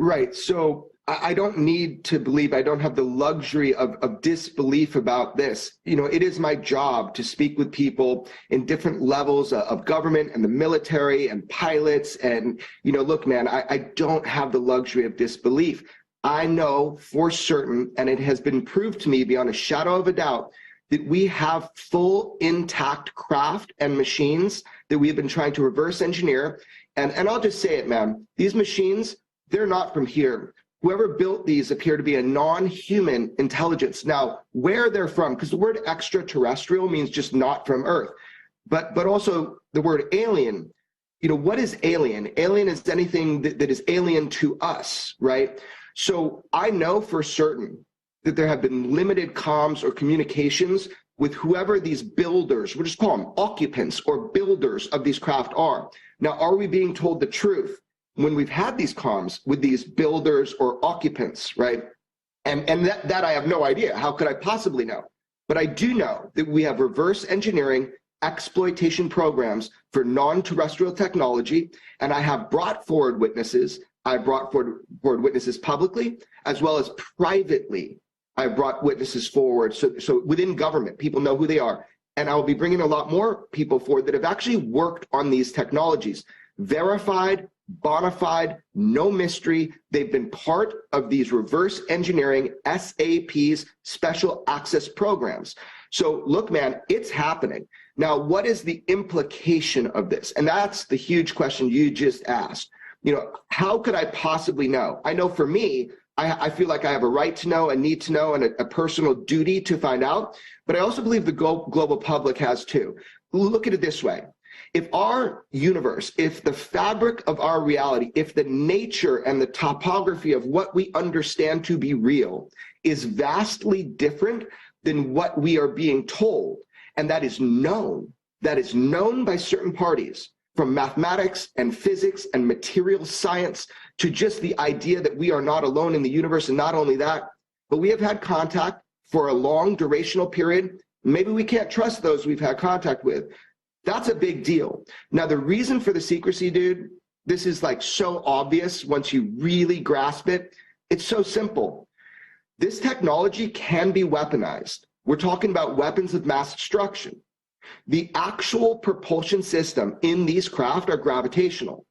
Right. So I don't need to believe, I don't have the luxury of disbelief about this. You know, it is my job to speak with people in different levels of government and the military and pilots. And, you know, look, man, I don't have the luxury of disbelief. I know for certain, and it has been proved to me beyond a shadow of a doubt, that we have full intact craft and machines that we have been trying to reverse engineer. And I'll just say it, man, these machines, they're not from here. Whoever built these appear to be a non-human intelligence. Now, where they're from, because the word extraterrestrial means just not from Earth, but also the word alien. You know, what is alien? Alien is anything that is alien to us, right? So I know for certain that there have been limited comms or communications with whoever these builders, we'll just call them occupants or builders of these craft are. Now, are we being told the truth when we've had these comms with these builders or occupants, right? And that I have no idea. How could I possibly know? But I do know that we have reverse engineering exploitation programs for non-terrestrial technology, and I have brought forward witnesses. I brought forward witnesses publicly as well as privately. I brought witnesses forward. So within government, people know who they are. And I will be bringing a lot more people forward that have actually worked on these technologies, verified, bona fide, no mystery. They've been part of these reverse engineering SAP's special access programs. So look, man, it's happening. Now, what is the implication of this? And that's the huge question you just asked. You know, how could I possibly know? I know for me, I feel like I have a right to know, a need to know, and a personal duty to find out. But I also believe the global public has too. Look at it this way. If our universe, if the fabric of our reality, if the nature and the topography of what we understand to be real is vastly different than what we are being told, and that is known by certain parties, from mathematics and physics and material science to just the idea that we are not alone in the universe, and not only that, but we have had contact for a long durational period. Maybe we can't trust those we've had contact with. That's a big deal. Now, the reason for the secrecy, dude, this is like so obvious once you really grasp it. It's so simple. This technology can be weaponized. We're talking about weapons of mass destruction. The actual propulsion system in these craft are gravitational.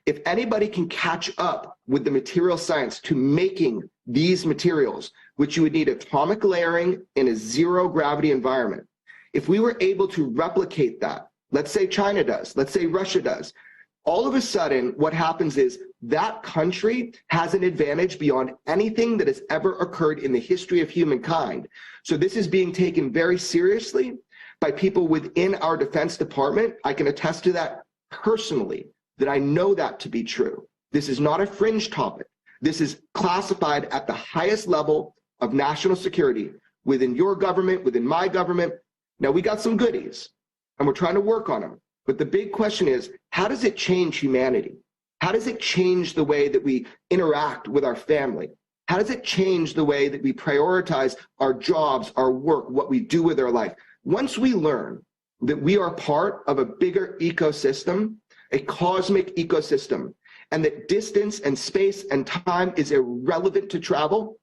If anybody can catch up with the material science to making these materials, which you would need atomic layering in a zero gravity environment, if we were able to replicate that, let's say China does, let's say Russia does, all of a sudden what happens is that country has an advantage beyond anything that has ever occurred in the history of humankind. So this is being taken very seriously by people within our Defense Department. I can attest to that personally, that I know that to be true. This is not a fringe topic. This is classified at the highest level of national security within your government, within my government. Now, we got some goodies, and we're trying to work on them. But the big question is, how does it change humanity? How does it change the way that we interact with our family? How does it change the way that we prioritize our jobs, our work, what we do with our life? Once we learn that we are part of a bigger ecosystem, a cosmic ecosystem, and that distance and space and time is irrelevant to travel,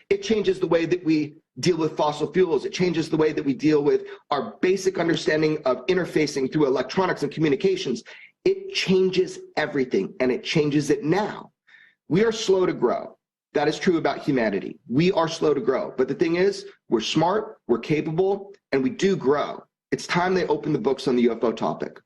it changes the way that we deal with fossil fuels. It changes the way that we deal with our basic understanding of interfacing through electronics and communications. It changes everything, and it changes it now. We are slow to grow. That is true about humanity. We are slow to grow. But the thing is, we're smart, we're capable, and we do grow. It's time they open the books on the UFO topic.